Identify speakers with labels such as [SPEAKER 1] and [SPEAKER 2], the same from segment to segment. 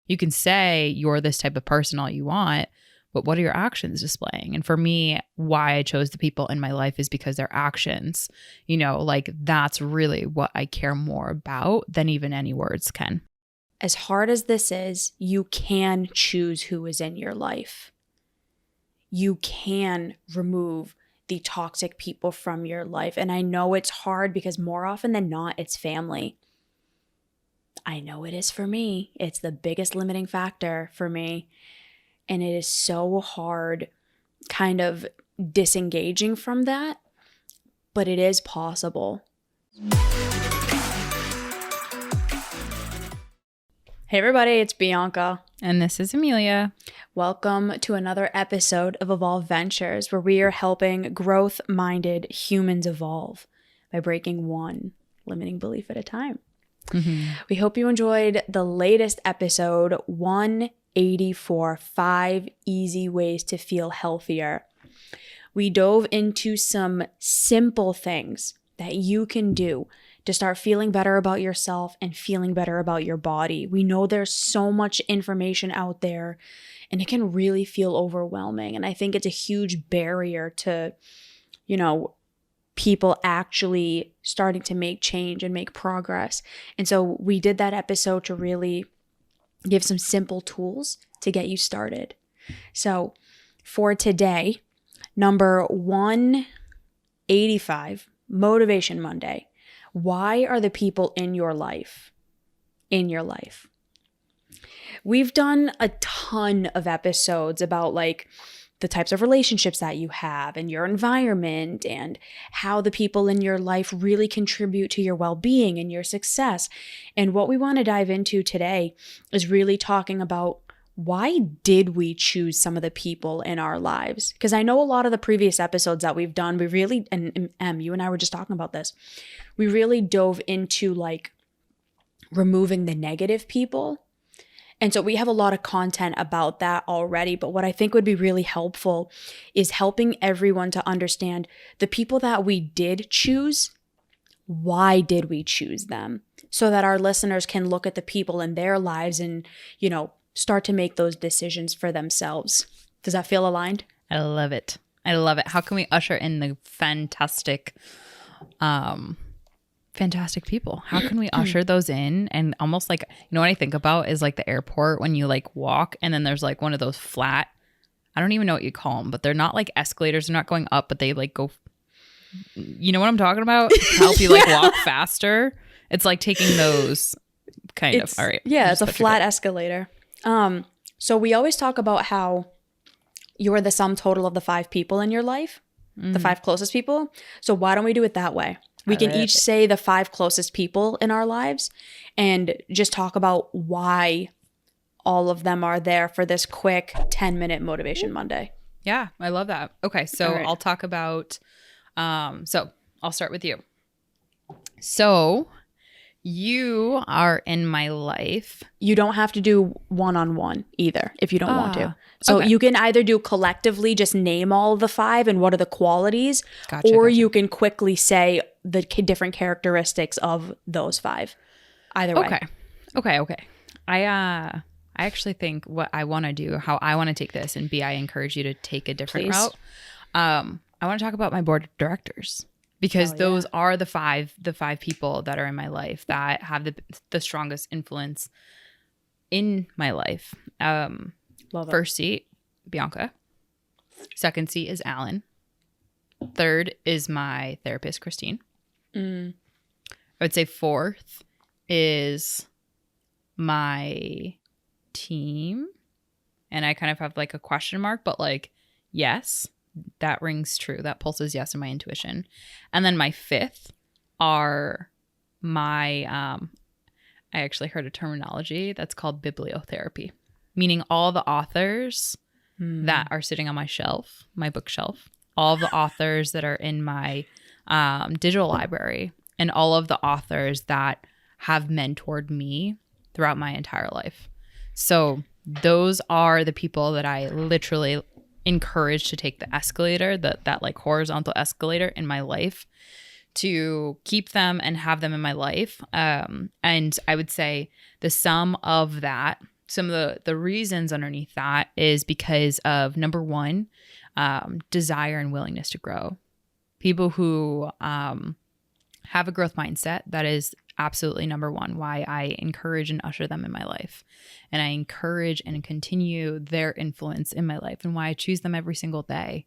[SPEAKER 1] You can say you're this type of person all you want, but what are your actions displaying? And for me, why I chose the people in my life is because their actions, like that's really what I care more about than even any words can.
[SPEAKER 2] As hard as this is, you can choose who is in your life. You can remove the toxic people from your life. And I know it's hard because more often than not, it's family. I know it is for me. It's the biggest limiting factor for me. And it is so hard kind of disengaging from that, but it is possible. Hey everybody, it's Bianca.
[SPEAKER 1] And this is Emilia.
[SPEAKER 2] Welcome to another episode of Evolve Ventures, where we are helping growth-minded humans evolve by breaking one limiting belief at a time. Mm-hmm. We hope you enjoyed the latest episode, 184, 5 Easy Ways to Feel Healthier. We dove into some simple things that you can do to start feeling better about yourself and feeling better about your body. We know there's so much information out there and it can really feel overwhelming. And I think it's a huge barrier to, people actually starting to make change and make progress. And so we did that episode to really give some simple tools to get you started. So for today, number 185, Motivation Monday. Why are the people in your life? We've done a ton of episodes about like the types of relationships that you have and your environment and how the people in your life really contribute to your well-being and your success. And what we want to dive into today is really talking about why did we choose some of the people in our lives? Because I know a lot of the previous episodes that we've done, we really, and you and I were just talking about this, we really dove into like removing the negative people. And so we have a lot of content about that already. But what I think would be really helpful is helping everyone to understand the people that we did choose. Why did we choose them? So that our listeners can look at the people in their lives and, start to make those decisions for themselves. Does that feel aligned?
[SPEAKER 1] I love it. How can we usher in the fantastic people? How can we usher those in? And almost like, what I think about is like the airport when you like walk and then there's like one of those flat, I don't even know what you call them, but they're not like escalators. They're not going up, but they like go, you know what I'm talking about? To help you like walk faster. It's like taking those kind of. All right.
[SPEAKER 2] Yeah, it's a flat escalator. So we always talk about how you're the sum total of the 5 people in your life, the 5 closest people. So why don't we do it that way? We can each say the 5 closest people in our lives and just talk about why all of them are there for this quick 10-minute Motivation Monday.
[SPEAKER 1] Yeah, I love that. Okay, so I'll talk about, so I'll start with you. So you are in my life. You
[SPEAKER 2] don't have to do one-on-one either if you don't want to. So you can either do collectively, just name all of the 5 and what are the qualities, or you can quickly say the different characteristics of those 5. Either way.
[SPEAKER 1] Okay. I actually think what I want to do, how I want to take this, and I encourage you to take a different route. I want to talk about my board of directors. Because those are the 5 people that are in my life that have the strongest influence in my life. First seat, Bianca. Second seat is Alan. Third is my therapist, Christine. I would say fourth is my team. And I kind of have like a question mark, but like, yes. That rings true. That pulses yes in my intuition. And then my 5th are my, I actually heard a terminology that's called bibliotherapy, meaning all the authors that are sitting on my shelf, my bookshelf, all the authors that are in my digital library, and all of the authors that have mentored me throughout my entire life. So those are the people that I literally encouraged to take the escalator, that like horizontal escalator in my life, to keep them and have them in my life. And I would say the sum of that some of the reasons underneath that is because of, number one, desire and willingness to grow. People who have a growth mindset, that is absolutely number one, why I encourage and usher them in my life. And I encourage and continue their influence in my life, and why I choose them every single day.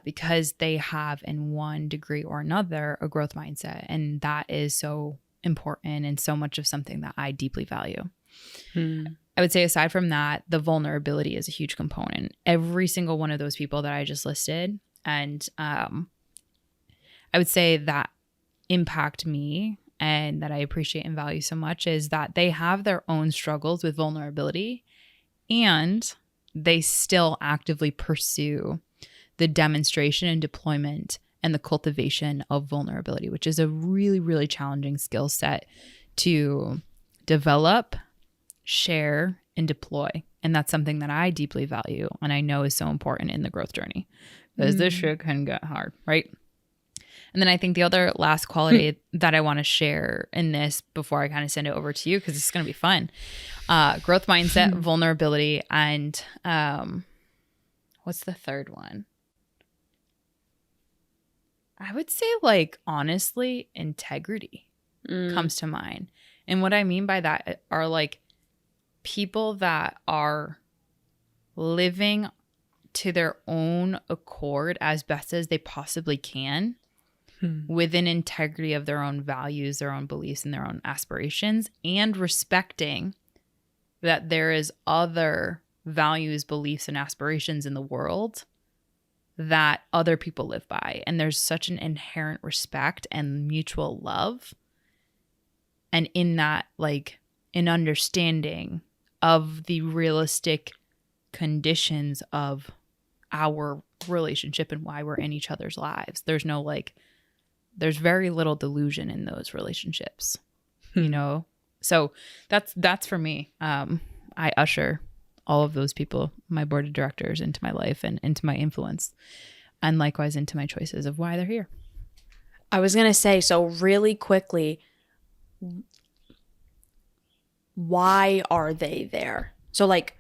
[SPEAKER 1] Because they have, in one degree or another, a growth mindset. And that is so important and so much of something that I deeply value. I would say, aside from that, the vulnerability is a huge component. Every single one of those people that I just listed, and I would say that impact me and that I appreciate and value so much, is that they have their own struggles with vulnerability, and they still actively pursue the demonstration and deployment and the cultivation of vulnerability, which is a really, really challenging skill set to develop, share, and deploy. And that's something that I deeply value and I know is so important in the growth journey, because this shit can get hard, right? And then I think the other last quality that I want to share in this before I kind of send it over to you, because it's going to be fun, growth mindset, vulnerability, and what's the third one? I would say, like, honestly, integrity comes to mind. And what I mean by that are, like, people that are living to their own accord as best as they possibly can with an integrity of their own values, their own beliefs, and their own aspirations, and respecting that there is other values, beliefs, and aspirations in the world that other people live by. And there's such an inherent respect and mutual love. And in that, like, an understanding of the realistic conditions of our relationship and why we're in each other's lives. There's no, like, there's very little delusion in those relationships, you know? So that's for me. I usher all of those people, my board of directors, into my life and into my influence, and likewise into my choices of why they're here.
[SPEAKER 2] I was going to say, so really quickly, why are they there? So, like,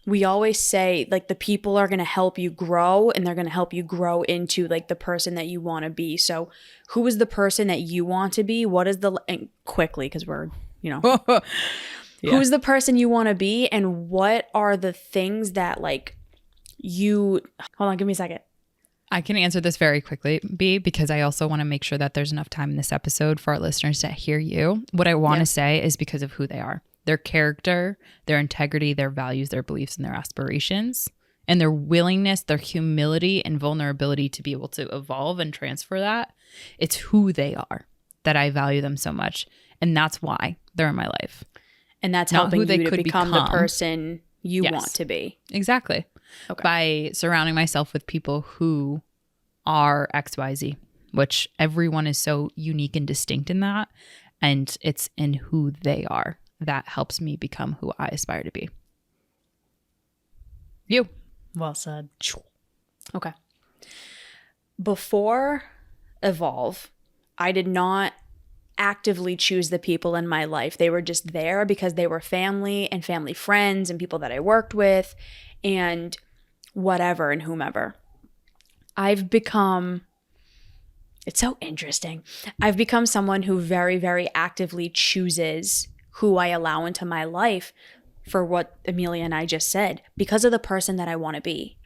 [SPEAKER 2] we always say, like, the people are going to help you grow, and they're going to help you grow into, like, the person that you want to be. So who is the person that you want to be? What is the, and quickly, because we're, you know, who's the person you want to be, and what are the things that, like, you, hold on, give me a second.
[SPEAKER 1] I can answer this very quickly, B, because I also want to make sure that there's enough time in this episode for our listeners to hear you. What I want to say is because of who they are, their character, their integrity, their values, their beliefs, and their aspirations, and their willingness, their humility and vulnerability to be able to evolve and transfer that. It's who they are that I value them so much. And that's why they're in my life.
[SPEAKER 2] And that's
[SPEAKER 1] Not
[SPEAKER 2] helping
[SPEAKER 1] who they
[SPEAKER 2] you to
[SPEAKER 1] could
[SPEAKER 2] become the person you
[SPEAKER 1] Yes.
[SPEAKER 2] want to be.
[SPEAKER 1] Exactly.
[SPEAKER 2] Okay.
[SPEAKER 1] By surrounding myself with people who are XYZ, which everyone is so unique and distinct in that. And it's in who they are that helps me become who I aspire to be. You.
[SPEAKER 2] Well said. Okay. Before Evolve, I did not actively choose the people in my life. They were just there because they were family and family friends and people that I worked with and whatever and whomever. I've become, it's so interesting. I've become someone who very, very actively chooses who I allow into my life for what Emilia and I just said, because of the person that I want to be,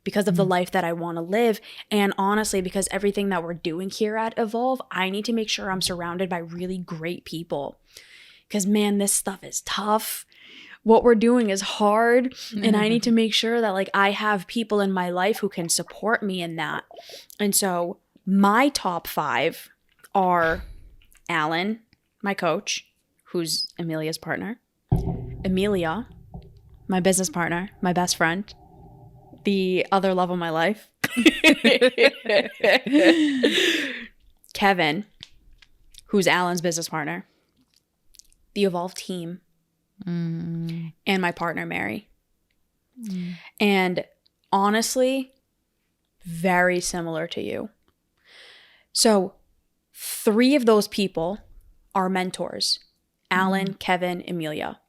[SPEAKER 2] because of the life that I want to live. And honestly, because everything that we're doing here at Evolve, I need to make sure I'm surrounded by really great people. Because, man, this stuff is tough. What we're doing is hard. And I need to make sure that, like, I have people in my life who can support me in that. And so my top 5 are Alan, my coach, who's Emilia's partner. Emilia, my business partner, my best friend, the other love of my life. Kevin, who's Alan's business partner. The Evolve team. And my partner, Mary. And honestly, very similar to you. So 3 of those people are mentors. Alan, Kevin, Emilia.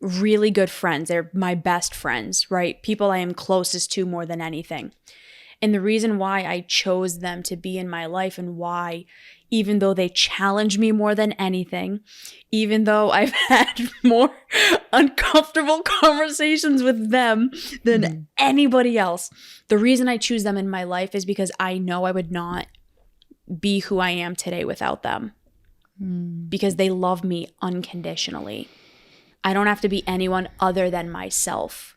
[SPEAKER 2] really good friends. They're my best friends, right? People I am closest to more than anything. And the reason why I chose them to be in my life, and why, even though they challenge me more than anything, even though I've had more uncomfortable conversations with them than anybody else, the reason I choose them in my life is because I know I would not be who I am today without them. Because they love me unconditionally. I don't have to be anyone other than myself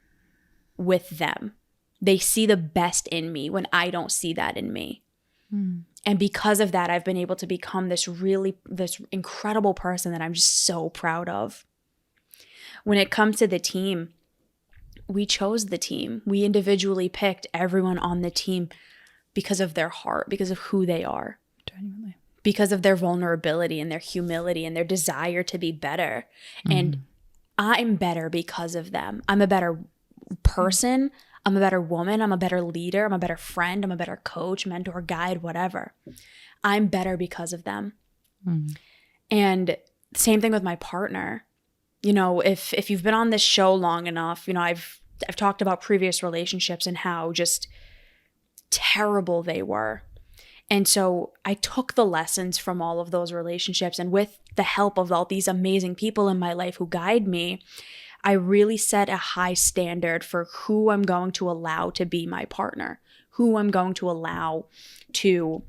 [SPEAKER 2] with them. They see the best in me when I don't see that in me. And because of that, I've been able to become this incredible person that I'm just so proud of. When it comes to the team, we chose the team. We individually picked everyone on the team because of their heart, because of who they are.
[SPEAKER 1] Genuinely.
[SPEAKER 2] Because of their vulnerability and their humility and their desire to be better. And I'm better because of them. I'm a better person. I'm a better woman. I'm a better leader. I'm a better friend. I'm a better coach, mentor, guide, whatever. I'm better because of them. And same thing with my partner. You know, if you've been on this show long enough, you know, I've talked about previous relationships and how just terrible they were. And so I took the lessons from all of those relationships, and with the help of all these amazing people in my life who guide me, I really set a high standard for who I'm going to allow to be my partner, who I'm going to allow to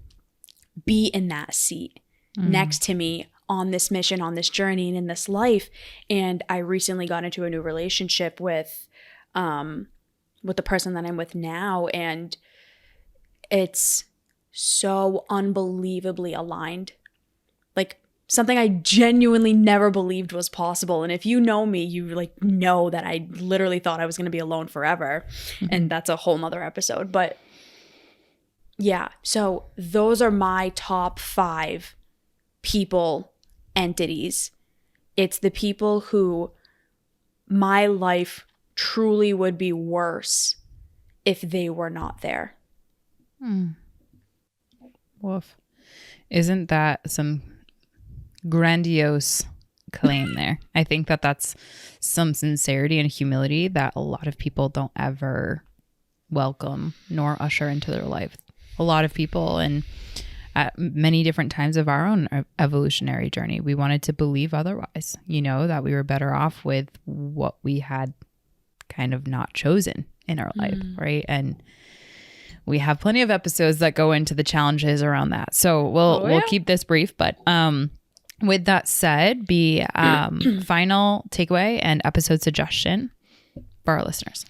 [SPEAKER 2] be in that seat next to me on this mission, on this journey, and in this life. And I recently got into a new relationship with the person that I'm with now, and it's so unbelievably aligned. Like, something I genuinely never believed was possible. And if you know me, you like know that I literally thought I was going to be alone forever. And that's a whole nother episode. But yeah, so those are my top 5 people, entities. It's the people who my life truly would be worse if they were not there.
[SPEAKER 1] Woof. Isn't that some grandiose claim there? I think that that's some sincerity and humility that a lot of people don't ever welcome nor usher into their life. A lot of people, and at many different times of our own evolutionary journey, we wanted to believe otherwise, you know, that we were better off with what we had kind of not chosen in our life, right? And we have plenty of episodes that go into the challenges around that. So we'll keep this brief, but with that said, final takeaway and episode suggestion for our listeners.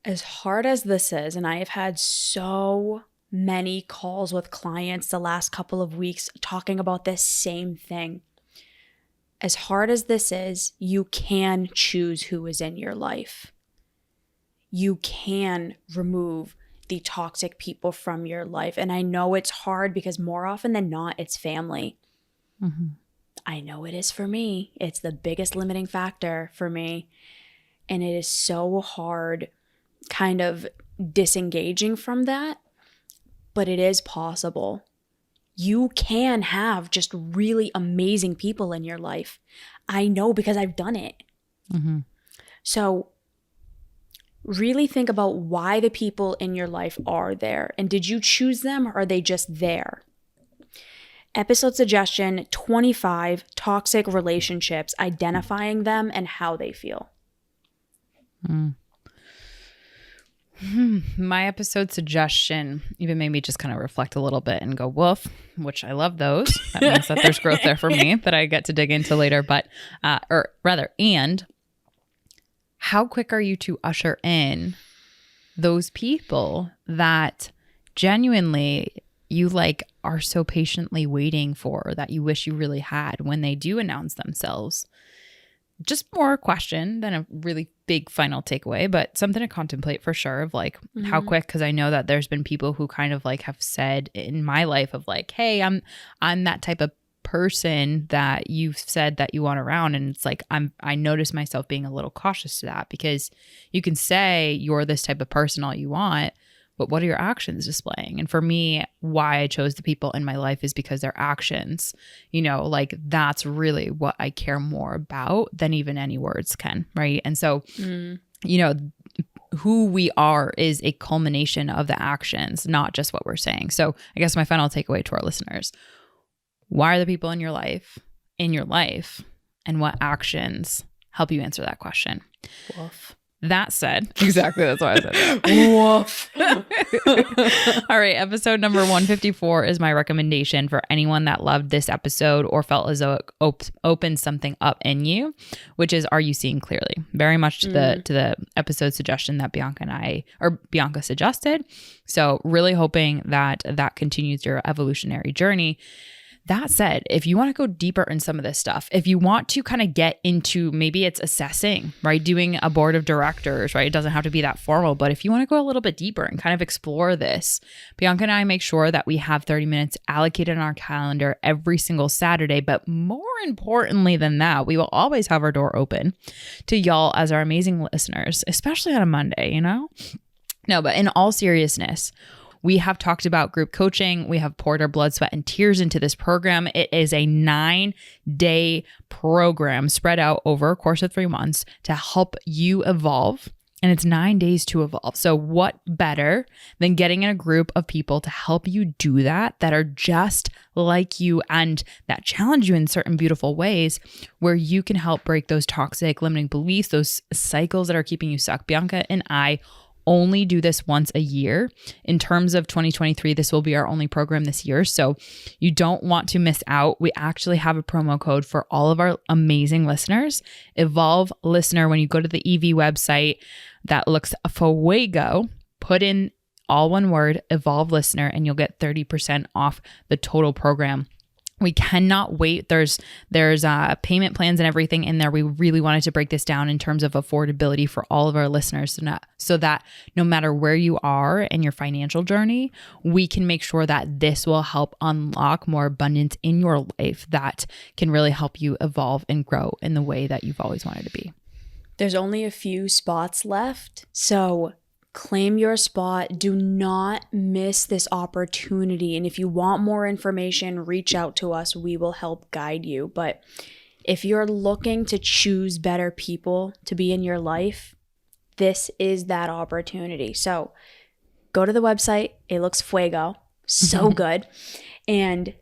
[SPEAKER 2] As hard as this is, and I have had so many calls with clients the last couple of weeks talking about this same thing. As hard as this is, you can choose who is in your life. You can remove the toxic people from your life. And I know it's hard because more often than not, it's family. I know it is for me. It's the biggest limiting factor for me. And it is so hard kind of disengaging from that, but it is possible. You can have just really amazing people in your life. I know because I've done it. So really think about why the people in your life are there. And did you choose them, or are they just there? Episode suggestion 25, toxic relationships, identifying them and how they feel.
[SPEAKER 1] My episode suggestion even made me just kind of reflect a little bit and go, woof, which I love those. That means that there's growth there for me that I get to dig into later. But, and how quick are you to usher in those people that genuinely you like are so patiently waiting for, that you wish you really had when they do announce themselves? Just more a question than a really big final takeaway, but something to contemplate for sure, of like how quick, because I know that there's been people who kind of like have said in my life of like, hey, I'm that type of person that you've said that you want around. And it's like, I notice myself being a little cautious to that, because you can say you're this type of person all you want, but what are your actions displaying? And for me, why I chose the people in my life is because their actions, like that's really what I care more about than even any words can, right? And so, who we are is a culmination of the actions, not just what we're saying. So I guess my final takeaway to our listeners, why are the people in your life, and what actions help you answer that question?
[SPEAKER 2] Woof.
[SPEAKER 1] That said, exactly, that's why I said that.
[SPEAKER 2] Woof.
[SPEAKER 1] All right, episode number 154 is my recommendation for anyone that loved this episode or felt as though it opened something up in you, which is Are You Seeing Clearly? Very much to the episode suggestion that Bianca suggested. So really hoping that continues your evolutionary journey. That said, if you want to go deeper in some of this stuff, if you want to kind of get into, maybe it's assessing, right? Doing a board of directors, right? It doesn't have to be that formal, but if you want to go a little bit deeper and kind of explore this, Bianca and I make sure that we have 30 minutes allocated on our calendar every single Saturday. But more importantly than that, we will always have our door open to y'all as our amazing listeners, especially on a Monday, No, but in all seriousness, we have talked about group coaching. We have poured our blood, sweat, and tears into this program. It is a 9-day program spread out over a course of 3 months to help you evolve. And it's 9 days to evolve. So what better than getting in a group of people to help you do that are just like you and that challenge you in certain beautiful ways where you can help break those toxic limiting beliefs, those cycles that are keeping you stuck. Bianca and I only do this once a year. In terms of 2023, this will be our only program this year. So you don't want to miss out. We actually have a promo code for all of our amazing listeners. Evolve Listener. When you go to the EV website that looks Fuego, put in all one word, Evolve Listener, and you'll get 30% off the total program. We cannot wait. There's payment plans and everything in there. We really wanted to break this down in terms of affordability for all of our listeners so that no matter where you are in your financial journey, we can make sure that this will help unlock more abundance in your life that can really help you evolve and grow in the way that you've always wanted to be.
[SPEAKER 2] There's only a few spots left, so claim your spot. Do not miss this opportunity. And if you want more information, reach out to us. We will help guide you. But if you're looking to choose better people to be in your life, this is that opportunity. So go to the website. It looks Fuego. So good. And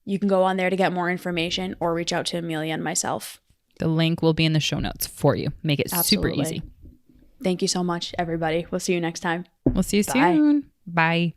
[SPEAKER 2] you can go on there to get more information or reach out to Emilia and myself.
[SPEAKER 1] The link will be in the show notes for you. Make it super easy.
[SPEAKER 2] Thank you so much, everybody. We'll see you next time.
[SPEAKER 1] We'll see you soon. Bye.